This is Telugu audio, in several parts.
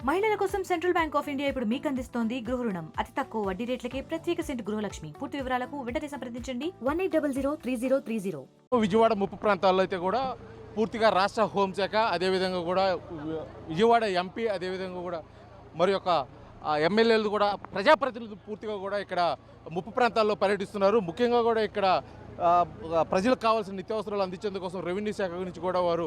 మహిళల కోసం సెంట్రల్ బ్యాంక్ ఆఫ్ ఇండియా ఇప్పుడు మీకు అందిస్తోంది గృహ రుణం. అతి తక్కువ వడ్డీ రేట్లకే ప్రత్యేక సెంటు గృహలక్ష్మి. పూర్తి వివరాలకు వెంటనే సంప్రదించండి 18003030. విజయవాడ ముప్పు ప్రాంతాల్లో అయితే కూడా పూర్తిగా రాష్ట్ర హోంశాఖ, అదేవిధంగా కూడా విజయవాడ ఎంపీ, అదేవిధంగా కూడా మరి యొక్క ఎమ్మెల్యేలు కూడా ప్రజాప్రతినిధులు పూర్తిగా కూడా ఇక్కడ ముప్పు ప్రాంతాల్లో పర్యటిస్తున్నారు. ముఖ్యంగా కూడా ఇక్కడ ప్రజలకు కావాల్సిన నిత్యావసరాలు అందించేందుకోసం రెవెన్యూ శాఖ నుంచి కూడా వారు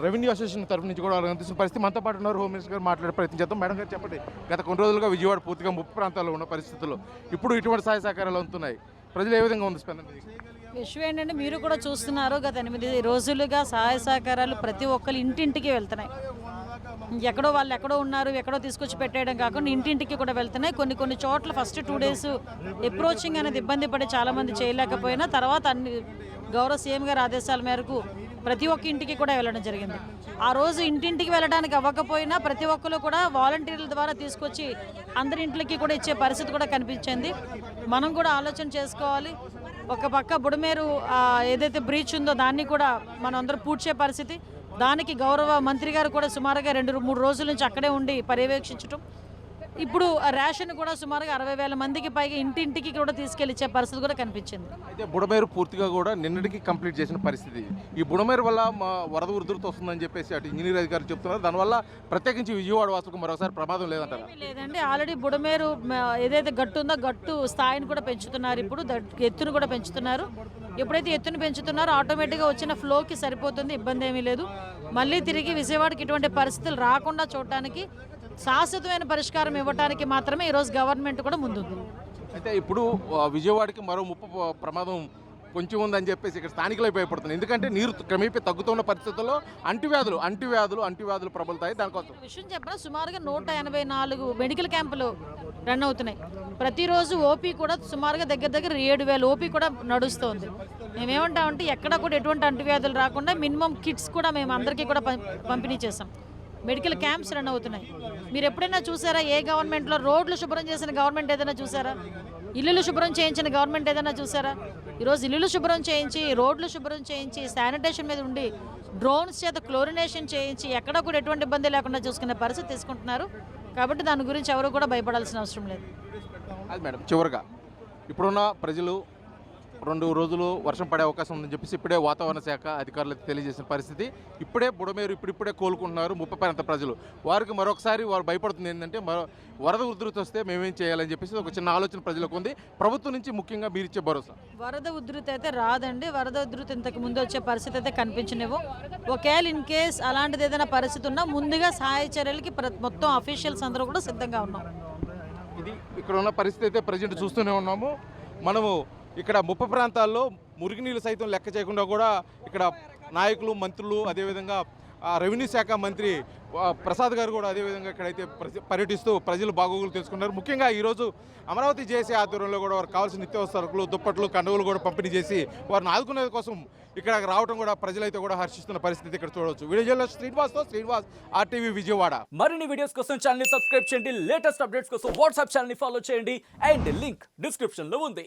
రెవెన్యూ అసోసియేషన్ తరఫు నుంచి కూడా వాళ్ళు అందిస్తున్న పరిస్థితి. మనతో పాటు ఉన్నారు హోమ్ మినిస్టర్ గారు, మాట్లాడే ప్రయత్నం చేద్దాం. మేడం గారు చెప్పండి, గత కొన్ని రోజులుగా విజయవాడ పూర్తిగా ముప్పు ప్రాంతాల్లో ఉన్న పరిస్థితుల్లో ఇప్పుడు ఇటువంటి సహాయ సహకారాలు అందుతున్నాయి, ప్రజలు ఏ విధంగా ఉంది స్పందన? విషయం ఏంటంటే మీరు కూడా చూస్తున్నారు, గత 8 రోజులుగా సహాయ సహకారాలు ప్రతి ఒక్కరు ఇంటింటికి వెళ్తున్నాయి. ఎక్కడో వాళ్ళు ఎక్కడో ఉన్నారు, ఎక్కడో తీసుకొచ్చి పెట్టేయడం కాకుండా ఇంటింటికి కూడా వెళ్తున్నాయి. కొన్ని చోట్ల ఫస్ట్ 2 days అప్రోచింగ్ అనేది ఇబ్బంది పడి చాలామంది చేయలేకపోయినా తర్వాత అన్ని గౌరవ సీఎం గారి ఆదేశాల మేరకు ప్రతి ఒక్క ఇంటికి కూడా వెళ్ళడం జరిగింది. ఆ రోజు ఇంటింటికి వెళ్ళడానికి అవ్వకపోయినా ప్రతి ఒక్కరు కూడా వాలంటీర్ల ద్వారా తీసుకొచ్చి అందరి ఇంట్లకి కూడా ఇచ్చే పరిస్థితి కూడా కనిపించింది. మనం కూడా ఆలోచన చేసుకోవాలి. ఒక పక్క బుడమేరు ఏదైతే బ్రీచ్ ఉందో దాన్ని కూడా మనం అందరూ పూడ్చే పరిస్థితి. దానికి గౌరవ మంత్రి గారు కూడా సుమారుగా 2-3 రోజుల నుంచి అక్కడే ఉండి పర్యవేక్షించడం. ఇప్పుడు రేషన్ కూడా సుమారుగా 60,000 మందికి పైగా ఇంటింటికి కూడా తీసుకెళ్లి ఇచ్చే పరిస్థితి కూడా కనిపించింది. అయితే బుడమేరు పూర్తిగా కూడా నిన్నటికి కంప్లీట్ చేసిన పరిస్థితి. ఈ బుడమేరు వల్ల వరద ఉధృతి వస్తుందని చెప్పేసి అటు ఇంజనీర్ అధికారులు చెప్తున్నారు. దానివల్ల ప్రత్యేకించి విజయవాడ వాసులకు మరోసారి ప్రమాదం లేదంటారా? లేదండి, ఆల్రెడీ బుడమేరు ఏదైతే గట్టు ఉందో గట్టు స్థాయిని కూడా పెంచుతున్నారు. ఇప్పుడు ఎత్తును కూడా పెంచుతున్నారు. ఎప్పుడైతే ఎత్తును పెంచుతున్నారో ఆటోమేటిక్గా వచ్చిన ఫ్లోకి సరిపోతుంది, ఇబ్బంది ఏమీ లేదు. మళ్ళీ తిరిగి విజయవాడకి ఇటువంటి పరిస్థితులు రాకుండా చూడటానికి, శాశ్వతమైన పరిష్కారం ఇవ్వడానికి మాత్రమే ఈరోజు గవర్నమెంట్ కూడా ముందుంది. అయితే ఇప్పుడు విజయవాడకి మరో ముప్పు ప్రమాదం కొంచెం ఉందని చెప్పేసి ఇక్కడ స్థానికులై భయపడుతుంది. ఎందుకంటే నీరు క్రమేపీ తగ్గుతున్న పరిస్థితుల్లో అంటువ్యాధులు ప్రబలుతాయి. దానికోసం విషయం చెప్పిన సుమారుగా 184 మెడికల్ క్యాంపులు రన్ అవుతున్నాయి. ప్రతిరోజు ఓపీ కూడా సుమారుగా దగ్గర 7,000 ఓపీ కూడా నడుస్తుంది. మేమేమంటామంటే ఎక్కడ కూడా ఎటువంటి అంటువ్యాధులు రాకుండా మినిమం కిట్స్ కూడా మేము అందరికీ కూడా పంపిణీ చేసాం. మెడికల్ క్యాంప్స్ రన్ అవుతున్నాయి. మీరు ఎప్పుడైనా చూసారా ఏ గవర్నమెంట్లో రోడ్లు శుభ్రం చేసిన గవర్నమెంట్ ఏదైనా చూసారా? ఇల్లులు శుభ్రం చేయించిన గవర్నమెంట్ ఏదైనా చూసారా? ఈరోజు ఇల్లులు శుభ్రం చేయించి, రోడ్లు శుభ్రం చేయించి, శానిటేషన్ మీద ఉండి, డ్రోన్స్ చేత క్లోరినేషన్ చేయించి ఎక్కడ కూడా ఎటువంటి ఇబ్బంది లేకుండా చూసుకునే పరిస్థితి తీసుకుంటున్నారు. కాబట్టి దాని గురించి ఎవరు కూడా భయపడాల్సిన అవసరం లేదు. అది మేడం, చివరిగా ఇప్పుడున్న ప్రజలు 2 రోజులు వర్షం పడే అవకాశం ఉందని చెప్పేసి ఇప్పుడే వాతావరణ శాఖ అధికారులకు తెలియజేసిన పరిస్థితి. ఇప్పుడే బుడమేరు ఇప్పుడిప్పుడే కోలుకుంటున్నారు ముప్పు ప్రాంత ప్రజలు. వారికి మరొకసారి వారు భయపడుతుంది ఏంటంటే వరద ఉధృతి వస్తే మేమేం చేయాలని చెప్పేసి ఒక చిన్న ఆలోచన ప్రజలకు ఉంది. ప్రభుత్వం నుంచి ముఖ్యంగా మీరు ఇచ్చే భరోసా? వరద ఉధృతి అయితే రాదండి. వరద ఉధృతి ఇంతకు ముందు వచ్చే పరిస్థితి అయితే కనిపించనివ్వు. ఒకవేళ ఇన్ కేస్ అలాంటిది ఏదైనా పరిస్థితి ఉన్నా ముందుగా సహాయ చర్యలకి మొత్తం అఫీషియల్స్ అందరూ కూడా సిద్ధంగా ఉన్నాం. ఇది ఇక్కడ ఉన్న పరిస్థితి అయితే ప్రజెంట్ చూస్తూనే ఉన్నాము. మనము ఇక్కడ ముప్పు ప్రాంతాల్లో మురుగునీళ్ళు సైతం లెక్క చేయకుండా కూడా ఇక్కడ నాయకులు, మంత్రులు, అదేవిధంగా రెవెన్యూ శాఖ మంత్రి ప్రసాద్ గారు కూడా అదేవిధంగా ఇక్కడైతే పర్యటిస్తూ ప్రజలు బాగోగులు తెలుసుకున్నారు. ముఖ్యంగా ఈరోజు అమరావతి జేసీ ఆధ్వర్యంలో కూడా వారికి కావాల్సిన నిత్యావసర సరుకులు, దుప్పట్లు, కండువలు కూడా పంపిణీ చేసి వారిని ఆదుకునే కోసం ఇక్కడ రావడం కూడా ప్రజలైతే కూడా హర్షిస్తున్న పరిస్థితి ఇక్కడ చూడవచ్చు. వీడియోలో శ్రీనివాస్ RTV విజయవాడ. మరిన్ని వీడియోస్ కోసం ఛానల్ ని సబ్స్క్రైబ్ చేయండి. లేటెస్ట్ అప్డేట్స్ కోసం వాట్సాప్ ఛానల్ ని ఫాలో చేయండి. అండ్ లింక్ డిస్క్రిప్షన్ లో ఉంది.